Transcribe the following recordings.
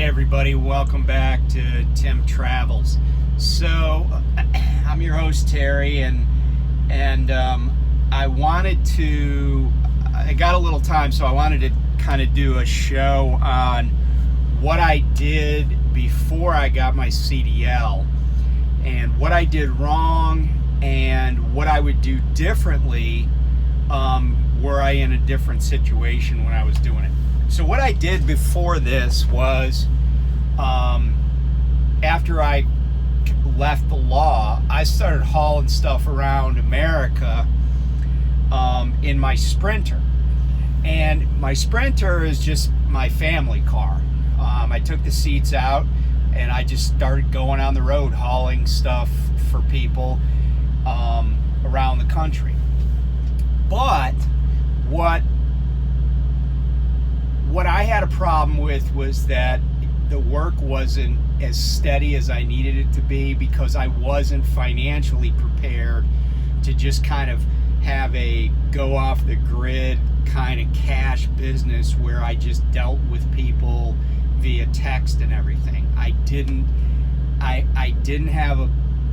everybody, welcome back to Tim Travels. So I'm your host Terry, and I got a little time, so I wanted to kind of do a show on what I did before I got my CDL and what I did wrong and what I would do differently were I in a different situation when I was doing it. So what I did before this was, after I left the law, I started hauling stuff around America in my Sprinter. And my Sprinter is just my family car. I took the seats out and I just started going on the road hauling stuff for people around the country. But what I had a problem with was that the work wasn't as steady as I needed it to be, because I wasn't financially prepared to just kind of have a go off the grid kind of cash business where I just dealt with people via text and everything. I didn't have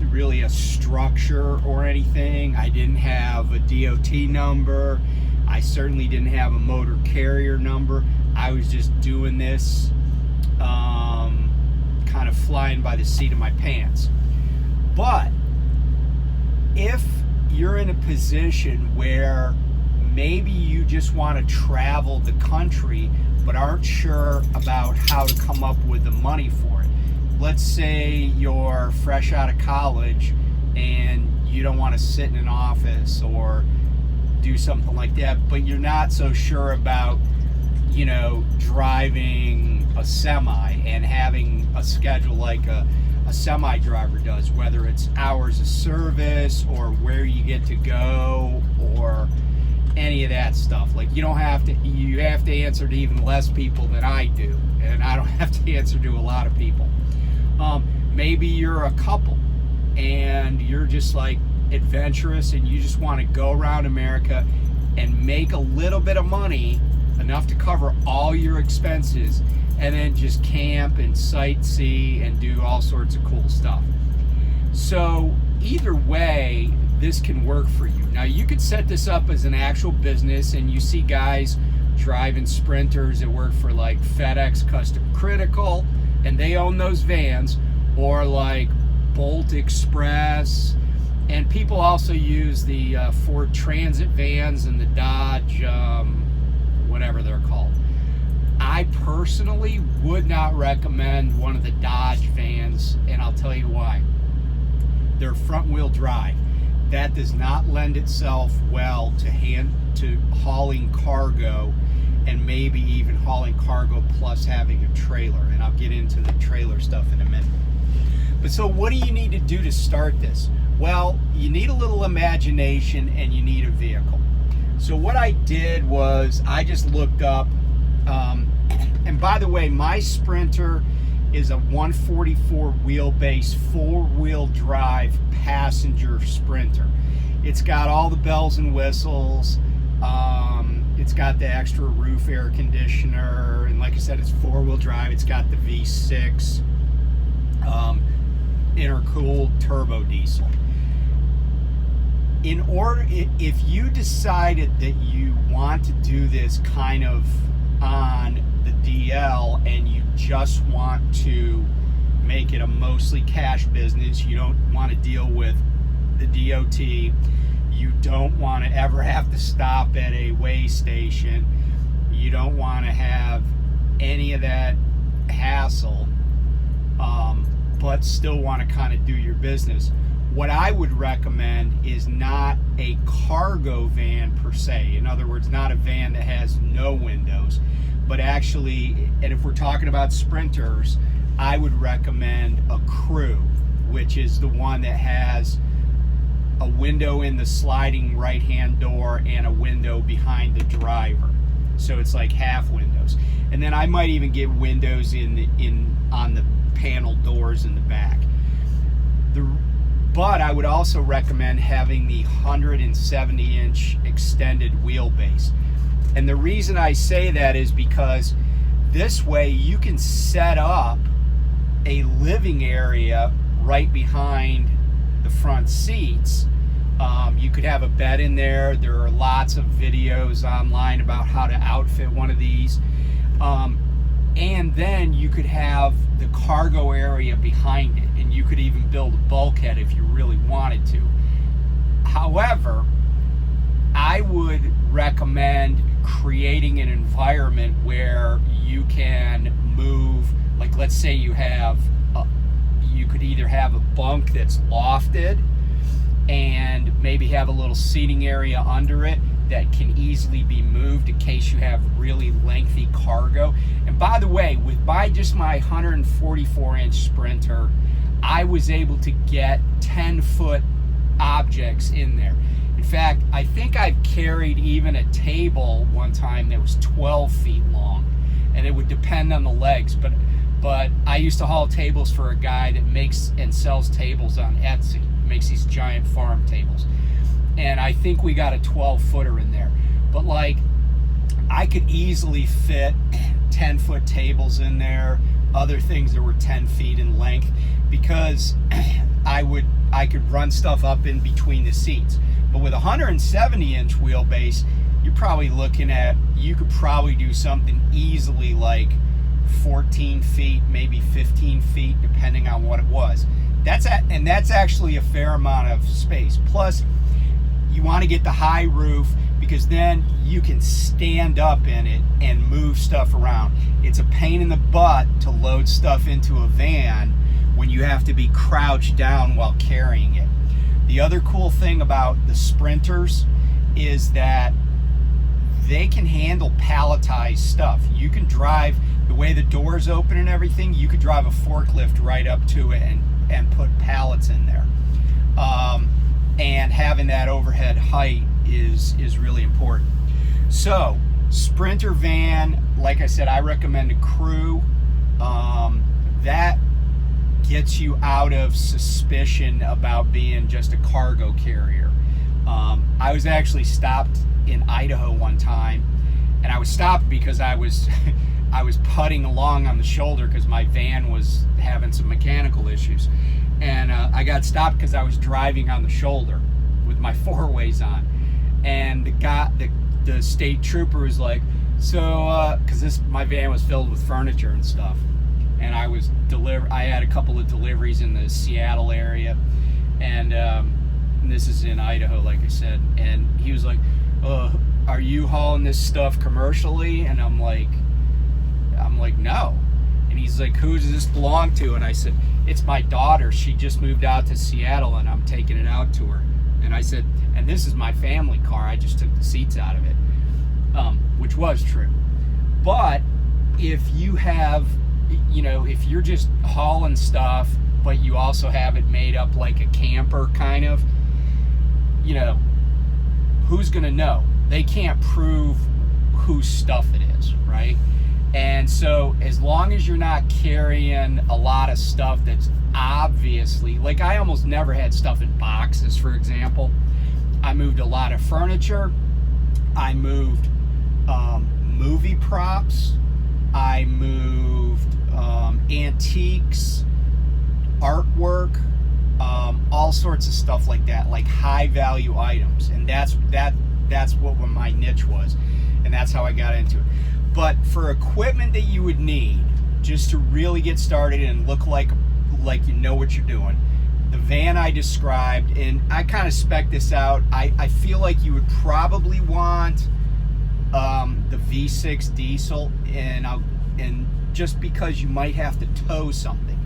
really a structure or anything. I didn't have a DOT number. I certainly didn't have a motor carrier number. I was just doing this kind of flying by the seat of my pants. But if you're in a position where maybe you just want to travel the country but aren't sure about how to come up with the money for it. Let's say you're fresh out of college and you don't want to sit in an office or do something like that, but you're not so sure about, driving a semi and having a schedule like a semi driver does, whether it's hours of service or where you get to go or any of that stuff. Like you have to answer to even less people than I do, and I don't have to answer to a lot of people. Maybe you're a couple and you're just like adventurous and you just want to go around America and make a little bit of money, enough to cover all your expenses, and then just camp and sightsee and do all sorts of cool stuff. So either way, this can work for you. Now you could set this up as an actual business, and you see guys driving Sprinters that work for like FedEx Custom Critical, and they own those vans, or like Bolt Express, and people also use the Ford Transit vans and the Dodge whatever they're called. I personally would not recommend one of the Dodge vans, and I'll tell you why. They're front wheel drive. That does not lend itself well to hauling cargo, and maybe even hauling cargo plus having a trailer, and I'll get into the trailer stuff in a minute. But so what do you need to do to start this? Well, you need a little imagination and you need a vehicle. So what I did was I just looked up, and by the way, my Sprinter is a 144 wheelbase, 4-wheel drive passenger Sprinter. It's got all the bells and whistles. It's got the extra roof air conditioner, and like I said, it's 4-wheel drive. It's got the V6 intercooled turbo diesel. If you decided that you want to do this kind of on the DL and you just want to make it a mostly cash business, you don't want to deal with the DOT, you don't want to ever have to stop at a weigh station, you don't want to have any of that hassle, but still want to kind of do your business, what I would recommend is not a cargo van per se. In other words, not a van that has no windows, but actually, and if we're talking about Sprinters, I would recommend a crew, which is the one that has a window in the sliding right-hand door and a window behind the driver. So it's like half windows. And then I might even get windows on the panel doors in the back. But I would also recommend having the 170-inch extended wheelbase. And the reason I say that is because this way you can set up a living area right behind the front seats. You could have a bed in there. There are lots of videos online about how to outfit one of these. And then you could have the cargo area behind it, and you could even build a bulkhead if you really wanted to. However, I would recommend creating an environment where you can move, like let's say you could either have a bunk that's lofted and maybe have a little seating area under it that can easily be moved in case you have really lengthy cargo. And by the way, with my 144-inch Sprinter, I was able to get 10-foot objects in there. In fact, I think I've carried even a table one time that was 12 feet long, and it would depend on the legs, but I used to haul tables for a guy that makes and sells tables on Etsy. He makes these giant farm tables, and I think we got a 12-footer in there. But like, I could easily fit 10-foot tables in there, other things that were 10 feet in length, because I could run stuff up in between the seats. But with a 170-inch wheelbase, you're probably looking at, you could probably do something easily like 14 feet, maybe 15 feet, depending on what it was. That's actually a fair amount of space. Plus, you want to get the high roof, because then you can stand up in it and move stuff around. It's a pain in the butt to load stuff into a van when you have to be crouched down while carrying it. The other cool thing about the Sprinters is that they can handle palletized stuff. You can drive, the way the doors open and everything, you could drive a forklift right up to it and put pallets in there. And having that overhead height is really important. So, Sprinter van, like I said, I recommend a crew. That gets you out of suspicion about being just a cargo carrier. I was actually stopped in Idaho one time, and I was stopped because I was putting along on the shoulder because my van was having some mechanical issues, and I got stopped because I was driving on the shoulder with my four-ways on, and the state trooper was like, so because my van was filled with furniture and stuff, and I had a couple of deliveries in the Seattle area, and this is in Idaho, like I said, and he was like, are you hauling this stuff commercially? And I'm like, no. And he's like, who does this belong to? And I said, it's my daughter. She just moved out to Seattle, and I'm taking it out to her. And I said, and this is my family car. I just took the seats out of it, which was true. But if you have, if you're just hauling stuff, but you also have it made up like a camper kind of, who's going to know? They can't prove whose stuff it is, right? And so as long as you're not carrying a lot of stuff that's obviously, like I almost never had stuff in boxes, for example. I moved a lot of furniture. I moved movie props. I moved antiques, artwork, all sorts of stuff like that, like high value items. And that's what my niche was, and that's how I got into it. But for equipment that you would need just to really get started and look like you know what you're doing, the van I described, and I kind of spec'd this out, I feel like you would probably want the V6 diesel, and just because you might have to tow something.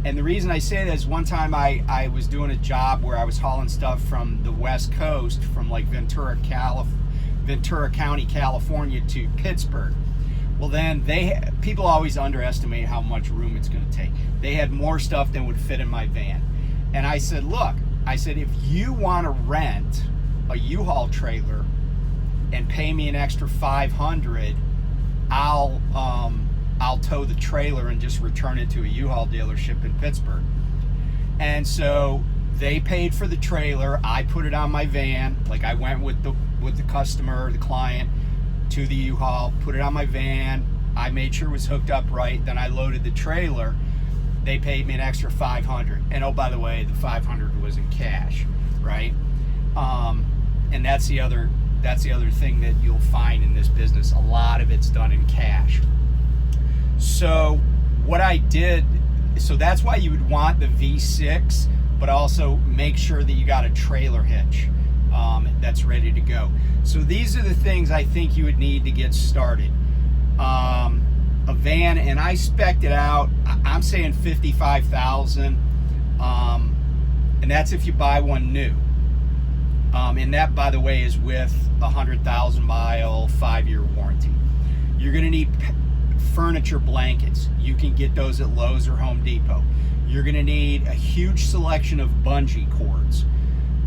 And the reason I say that is one time I was doing a job where I was hauling stuff from the West Coast, from like Ventura County, California to Pittsburgh. Well, then people always underestimate how much room it's going to take. They had more stuff than would fit in my van. And I said, look, if you want to rent a U-Haul trailer and pay me an extra $500, I'll tow the trailer and just return it to a U-Haul dealership in Pittsburgh. And so they paid for the trailer. I put it on my van. Like, I went with the customer, the client, to the U-Haul, put it on my van. I made sure it was hooked up right. Then I loaded the trailer. They paid me an extra $500. And oh, by the way, the $500 was in cash, right? And that's the other thing that you'll find in this business. A lot of it's done in cash. So what I did, so that's why you would want the V6, but also make sure that you got a trailer hitch that's ready to go. So these are the things I think you would need to get started. A van, and I spec'd it out. I'm saying $55,000, and that's if you buy one new. And that, by the way, is with a 100,000 mile, 5-year warranty. You're going to need furniture blankets. You can get those at Lowe's or Home Depot. You're going to need a huge selection of bungee cords.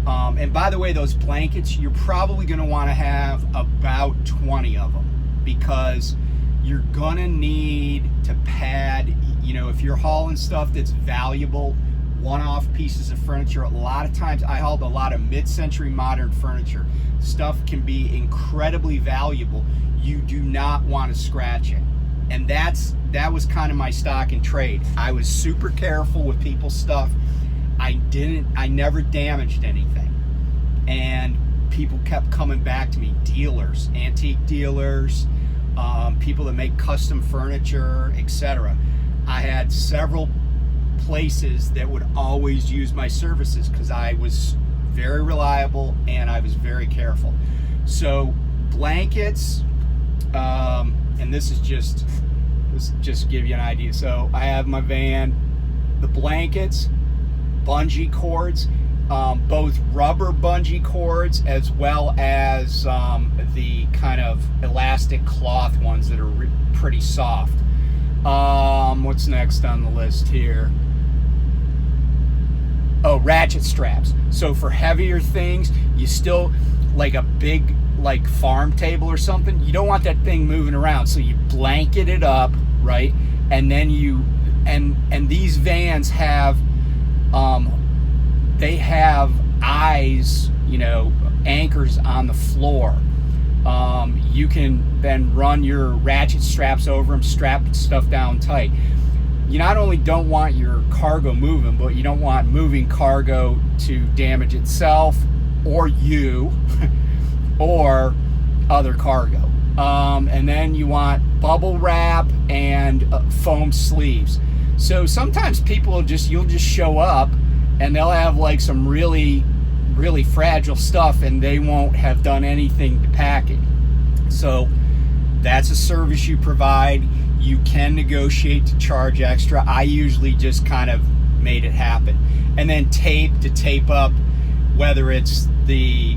And by the way, those blankets, you're probably going to want to have about 20 of them, because you're going to need to pad, you know, if you're hauling stuff that's valuable, one-off pieces of furniture. A lot of times, I hauled a lot of mid-century modern furniture. Stuff can be incredibly valuable. You do not want to scratch it. And that was kind of my stock in trade. I was super careful with people's stuff. I never damaged anything. And people kept coming back to me, dealers, antique dealers, people that make custom furniture, etc. I had several places that would always use my services because I was very reliable and I was very careful. So blankets, and this is just to give you an idea. So I have my van, the blankets, bungee cords, both rubber bungee cords as well as the kind of elastic cloth ones that are pretty soft. What's next on the list here? Oh, ratchet straps. So for heavier things, you still, like a big like farm table or something, you don't want that thing moving around, so you blanket it up, right? And then you and these vans have they have eyes, you know, anchors on the floor. You can then run your ratchet straps over them, strap stuff down tight. You not only don't want your cargo moving, but you don't want moving cargo to damage itself or you or other cargo. And then you want bubble wrap and foam sleeves. So sometimes you'll just show up and they'll have like some really, really fragile stuff and they won't have done anything to pack it. So that's a service you provide. You can negotiate to charge extra. I usually just kind of made it happen. And then tape to tape up, whether it's the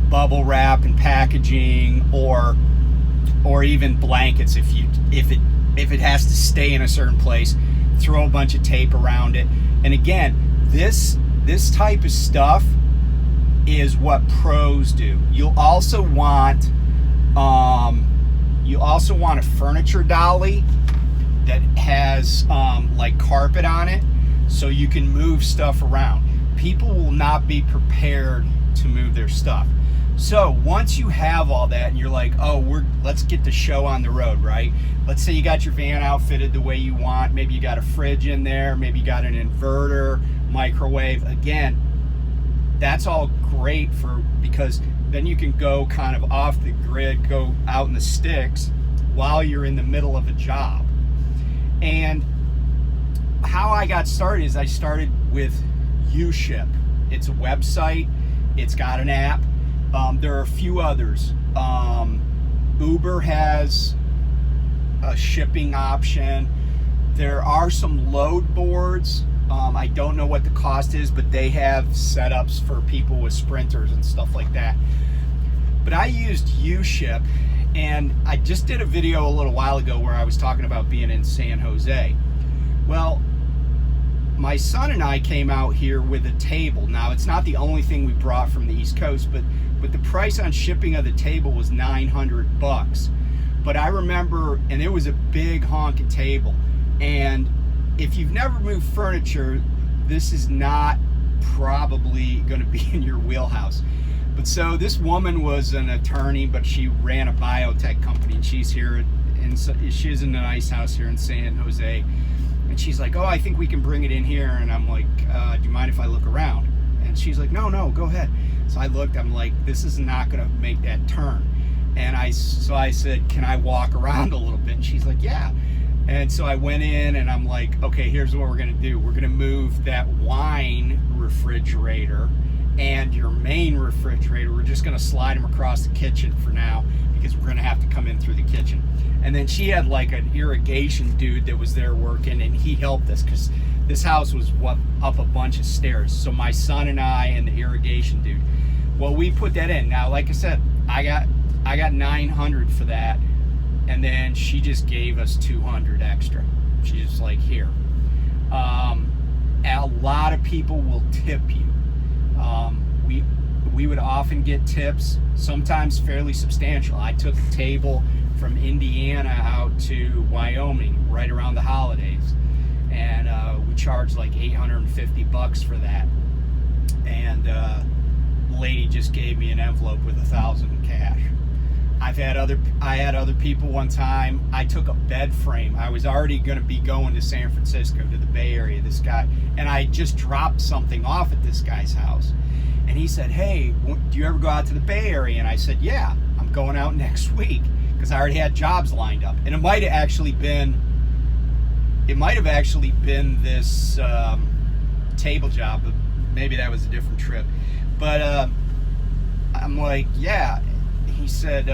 bubble wrap and packaging or even blankets. If it has to stay in a certain place, throw a bunch of tape around it. And again, this type of stuff is what pros do. You'll also want a furniture dolly that has like carpet on it, so you can move stuff around. People will not be prepared to move their stuff. So once you have all that and you're like, oh, let's get the show on the road, right? Let's say you got your van outfitted the way you want. Maybe you got a fridge in there, maybe you got an inverter, microwave. Again, that's all great because then you can go kind of off the grid, go out in the sticks while you're in the middle of a job. And how I got started is I started with UShip. It's a website, it's got an app. There are a few others. Uber has a shipping option. There are some load boards. I don't know what the cost is, but they have setups for people with sprinters and stuff like that. But I used UShip, and I just did a video a little while ago where I was talking about being in San Jose. Well, my son and I came out here with a table. Now, it's not the only thing we brought from the East Coast, but the price on shipping of the table was $900. But I remember, and it was a big honking table. And if you've never moved furniture, this is not probably going to be in your wheelhouse. But so this woman was an attorney, but she ran a biotech company, and she's here she's in a nice house here in San Jose, and she's like, oh, I think we can bring it in here. And I'm like, do you mind if I look around? And she's like, no, go ahead. So I looked, I'm like, this is not gonna make that turn. And I said, can I walk around a little bit? And she's like, yeah. And so I went in, and I'm like, okay, here's what we're gonna do. We're gonna move that wine refrigerator and your main refrigerator. We're just gonna slide them across the kitchen for now, because we're gonna have to come in through the kitchen. And then she had like an irrigation dude that was there working, and he helped us because this house was up a bunch of stairs. So my son and I and the irrigation dude, well, we put that in. Now, like I said, I got $900 for that, and then she just gave us $200 extra. She's just like, here. A lot of people will tip you. We would often get tips, sometimes fairly substantial. I took a table from Indiana out to Wyoming right around the holidays, and we charged like $850 for that. And the lady just gave me an envelope with $1,000 in cash. I had other people one time. I took a bed frame. I was already going to be going to San Francisco, to the Bay Area, this guy, and I just dropped something off at this guy's house. And he said, hey, do you ever go out to the Bay Area? And I said, yeah, I'm going out next week, because I already had jobs lined up. And it might have actually been this table job, but maybe that was a different trip. But I'm like, yeah. He said,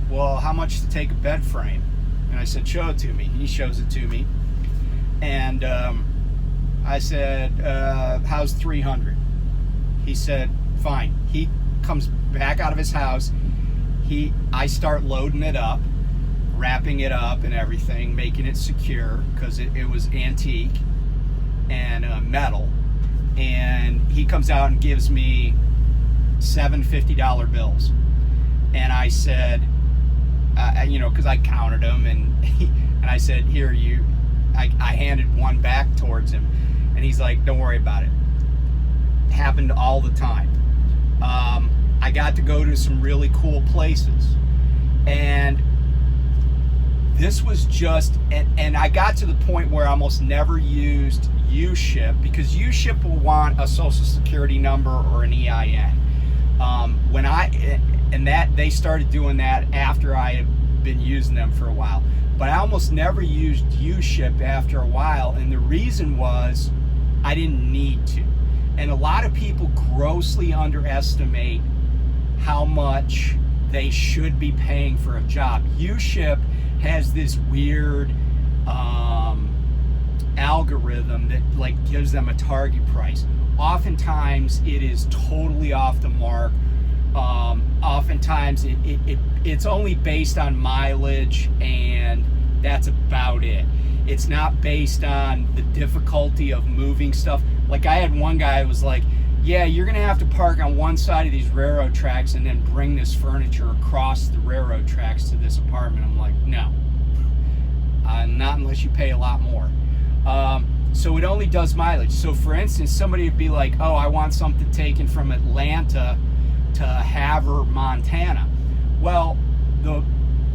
well, how much to take a bed frame? And I said, show it to me. He shows it to me. And I said, how's 300? He said, fine. He comes back out of his house. I start loading it up, wrapping it up and everything, making it secure, because it was antique and metal. And he comes out and gives me $7 $50 bills. And I said, because I counted them, and I said, here, I handed one back towards him, and he's like, don't worry about it. Happened all the time. I got to go to some really cool places, and this was just, and I got to the point where I almost never used U-Ship, because U-Ship will want a social security number or an EIN. They started doing that after I had been using them for a while. But I almost never used U-Ship after a while, and the reason was I didn't need to. And a lot of people grossly underestimate how much they should be paying for a job. U-Ship has this weird algorithm that like gives them a target price. Oftentimes it is totally off the mark. Oftentimes it's only based on mileage, and that's about it. It's not based on the difficulty of moving stuff. Like I had one guy who was like, yeah, you're gonna have to park on one side of these railroad tracks and then bring this furniture across the railroad tracks to this apartment. I'm like, no, not unless you pay a lot more. So it only does mileage. So for instance, somebody would be like, oh, I want something taken from Atlanta to Havre, Montana. Well,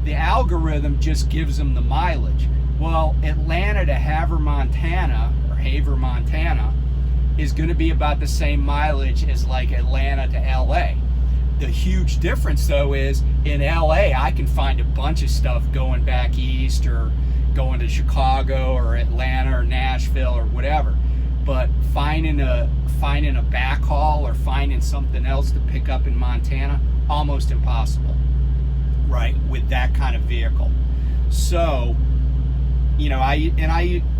the algorithm just gives them the mileage. Well, Atlanta to Havre, Montana, or Havre, Montana, is going to be about the same mileage as like Atlanta to LA. The huge difference though is in LA I can find a bunch of stuff going back east or going to Chicago or Atlanta or Nashville or whatever. But finding a backhaul or finding something else to pick up in Montana, almost impossible, right, with that kind of vehicle. So,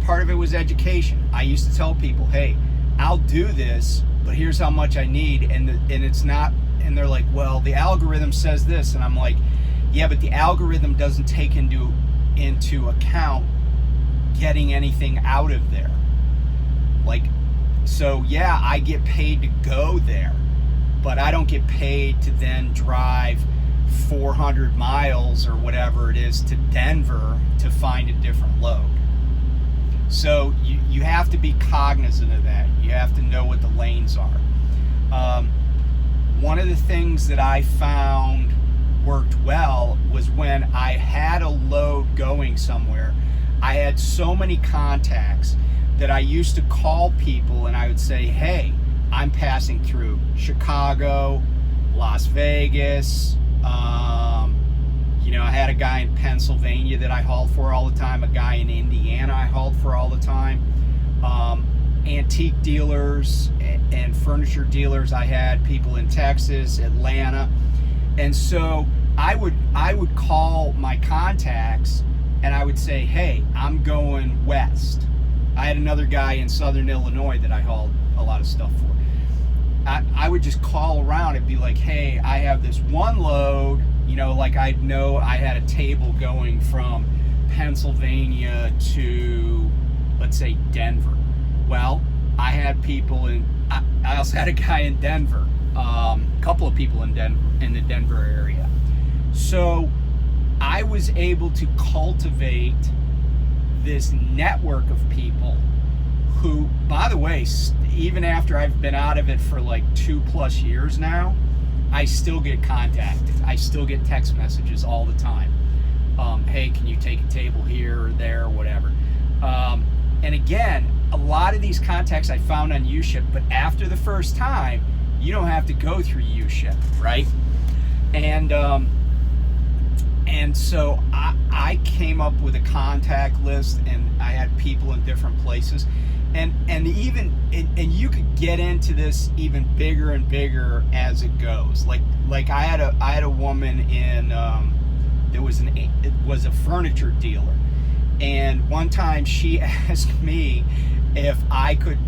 part of it was education. I used to tell people, hey, I'll do this, but here's how much I need, and it's not, and they're like, well, the algorithm says this, and I'm like, yeah, but the algorithm doesn't take into account getting anything out of there. Like, so yeah, I get paid to go there, but I don't get paid to then drive 400 miles or whatever it is to Denver to find a different load. So you have to be cognizant of that. You have to know what the lanes are. One of the things that I found worked well was when I had a load going somewhere. I had so many contacts that I used to call people and I would say, hey, I'm passing through Chicago, Las Vegas. I had a guy in Pennsylvania that I hauled for all the time, a guy in Indiana I hauled for all the time. Antique dealers and furniture dealers. I had people in Texas, Atlanta. And so I would call my contacts and I would say, hey, I'm going west. I had another guy in Southern Illinois that I hauled a lot of stuff for. I would just call around and be like, hey, I have this one load, like I know I had a table going from Pennsylvania to, let's say, Denver. Well, I had people I also had a guy in Denver, a couple of people in the Denver area. So I was able to cultivate this network of people who, by the way, even after I've been out of it for like 2+ years now, I still get contacted. I still get text messages all the time. Hey, can you take a table here or there or whatever? And again, a lot of these contacts I found on U-Ship, but after the first time, you don't have to go through U-Ship, right? And so I came up with a contact list, and I had people in different places, and you could get into this even bigger and bigger as it goes. Like I had a woman in it was a furniture dealer, and one time she asked me if I could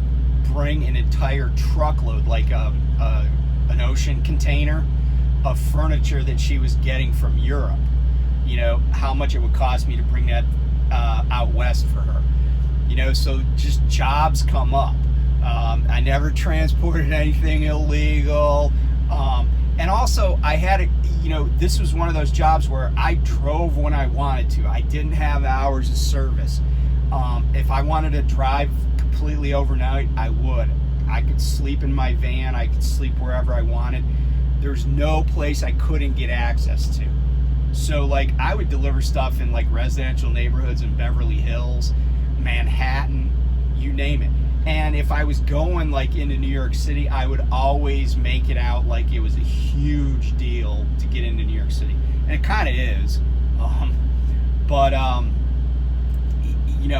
bring an entire truckload, like an ocean container of furniture that she was getting from Europe. How much it would cost me to bring that out west for her. So just jobs come up. I never transported anything illegal. And also I had this was one of those jobs where I drove when I wanted to. I didn't have hours of service. If I wanted to drive completely overnight, I would. I could sleep in my van. I could sleep wherever I wanted. There's no place I couldn't get access to. So I would deliver stuff in residential neighborhoods in Beverly Hills, Manhattan, you name it. And if I was going into New York City, I would always make it out like it was a huge deal to get into New York City. And it kind of is.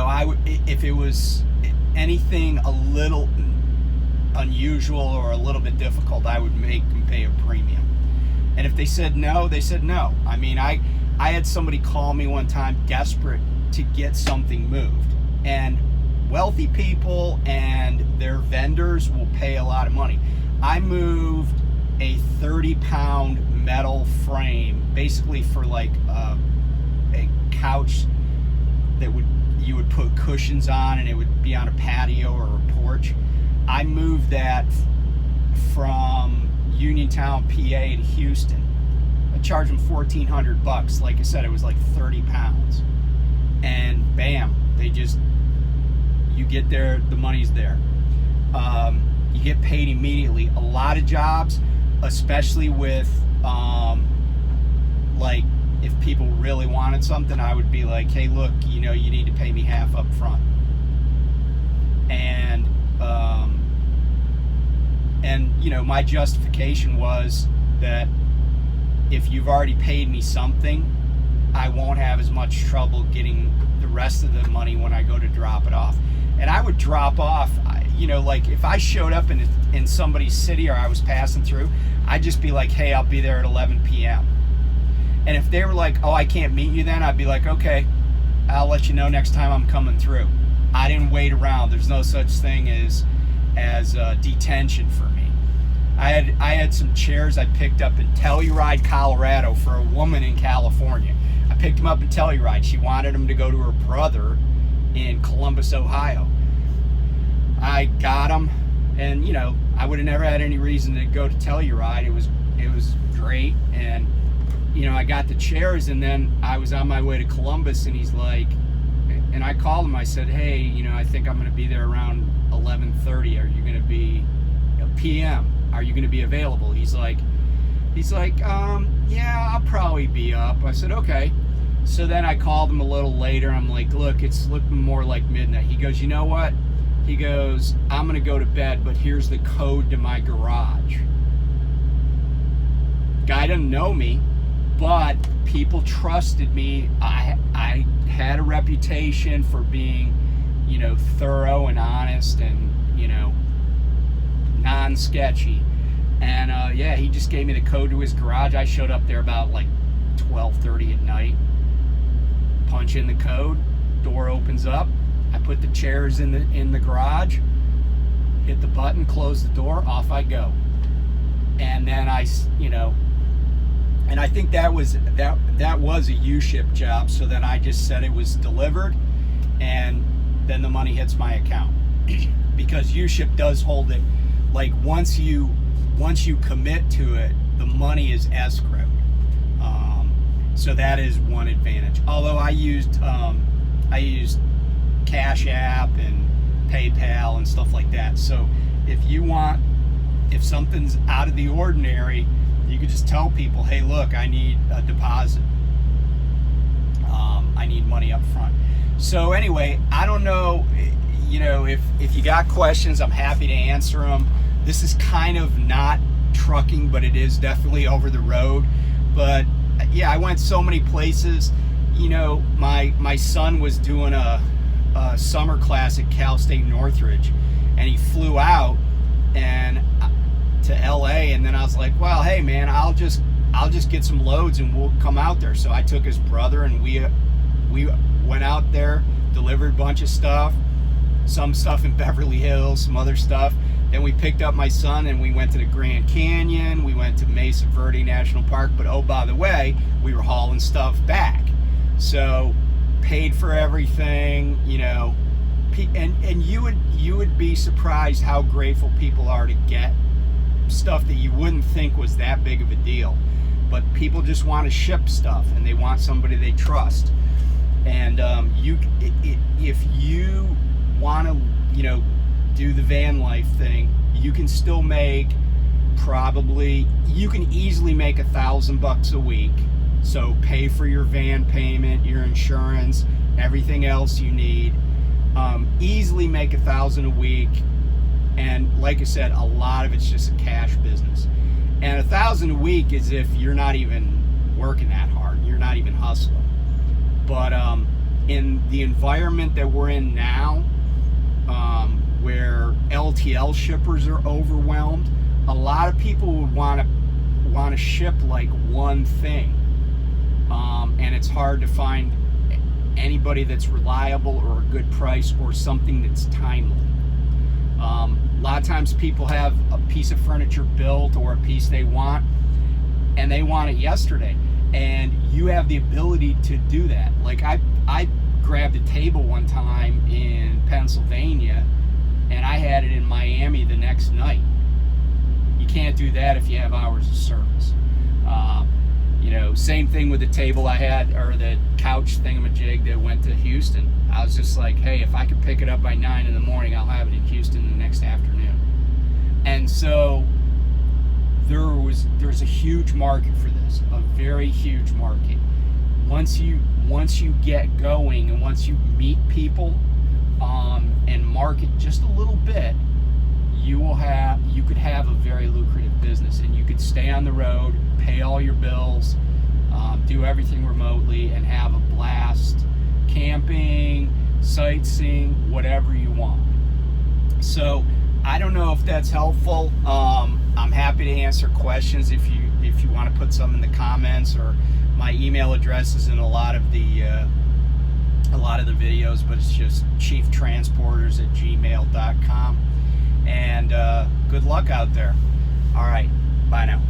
I would, if it was anything a little unusual or a little bit difficult, I would make them pay a premium. And if they said no, they said no. I mean, I had somebody call me one time desperate to get something moved. And wealthy people and their vendors will pay a lot of money. I moved a 30-pound metal frame, basically for a couch that you would put cushions on, and it would be on a patio or a porch. I moved that from Uniontown, PA to Houston. I charged them $1,400. Like I said, it was 30 pounds. And bam, you get there, the money's there. You get paid immediately. A lot of jobs, especially with if people really wanted something, I would be like, hey, look, you need to pay me half up front. And my justification was that if you've already paid me something, I won't have as much trouble getting the rest of the money when I go to drop it off. And I would drop off, if I showed up in somebody's city or I was passing through, I'd just be like, hey, I'll be there at 11 p.m. And if they were like, oh, I can't meet you then, I'd be like, okay, I'll let you know next time I'm coming through. I didn't wait around. There's no such thing as detention for me. I had some chairs I picked up in Telluride, Colorado for a woman in California. I picked them up in Telluride. She wanted them to go to her brother in Columbus, Ohio. I got them, and I would have never had any reason to go to Telluride. It was great, and I got the chairs, and then I was on my way to Columbus, and he's like, and I called him. I said, hey, I think I'm going to be there around 11:30. Are you going to be p.m.? Are you going to be available? He's like, He's like, yeah, I'll probably be up. I said, okay. So then I called him a little later. I'm like, look, it's looking more like midnight. He goes, you know what? He goes, I'm going to go to bed, but here's the code to my garage. Guy doesn't know me, but people trusted me. I had a reputation for being, you know, thorough and honest and, you know, non-sketchy. And yeah, he just gave me the code to his garage. I showed up there about like 12:30 at night. Punch in the code, door opens up. I put the chairs in the garage, hit the button, close the door, off I go. And then you know, and I think that was a U-ship job. So then I just said it was delivered, and then the money hits my account because U-ship does hold it. Like once you commit to it, the money is escrowed. So that is one advantage. Although I used Cash App and PayPal and stuff like that. So if something's out of the ordinary, you could just tell people, hey, look, I need a deposit. I need money up front. So anyway, I don't know, you know, if you got questions, I'm happy to answer them. This is kind of not trucking, but it is definitely over the road. But yeah, I went so many places. You know, my son was doing a summer class at Cal State Northridge, and he flew out and to LA, and then I was like, well, hey man, I'll just get some loads and we'll come out there. So I took his brother and we went out there, delivered a bunch of stuff, some stuff in Beverly Hills, some other stuff. Then we picked up my son and we went to the Grand Canyon, we went to Mesa Verde National Park, but oh, by the way, we were hauling stuff back. So paid for everything, you know, and you would be surprised how grateful people are to get stuff that you wouldn't think was that big of a deal. But people just want to ship stuff and they want somebody they trust. And if you want to, you know, do the van life thing, you can still make you can easily make $1,000 a week. So pay for your van payment, your insurance, everything else you need. Easily make $1,000 a week. And like I said, a lot of it's just a cash business. And $1,000 a week is if you're not even working that hard, you're not even hustling. But in the environment that we're in now, where LTL shippers are overwhelmed, a lot of people would want to ship like one thing, and it's hard to find anybody that's reliable or a good price or something that's timely. A lot of times people have a piece of furniture built or a piece they want, and they want it yesterday, and you have the ability to do that. Like I grabbed a table one time in Pennsylvania, and I had it in Miami the next night. You can't do that if you have hours of service. You know, same thing with the table I had, or the couch thingamajig that went to Houston. I was just like, hey, if I could pick it up by 9 in the morning, I'll have it in Houston the next afternoon. And so there's a huge market for this, a very huge market. Once you get going and once you meet people and market just a little bit, you could have a very lucrative business, and you could stay on the road, pay all your bills, do everything remotely, and have a blast camping, sightseeing, whatever you want. So I don't know if that's helpful. I'm happy to answer questions if you want to put some in the comments, or my email address is in a lot of the videos, but it's just chieftransporters@gmail.com. And good luck out there. All right, bye now.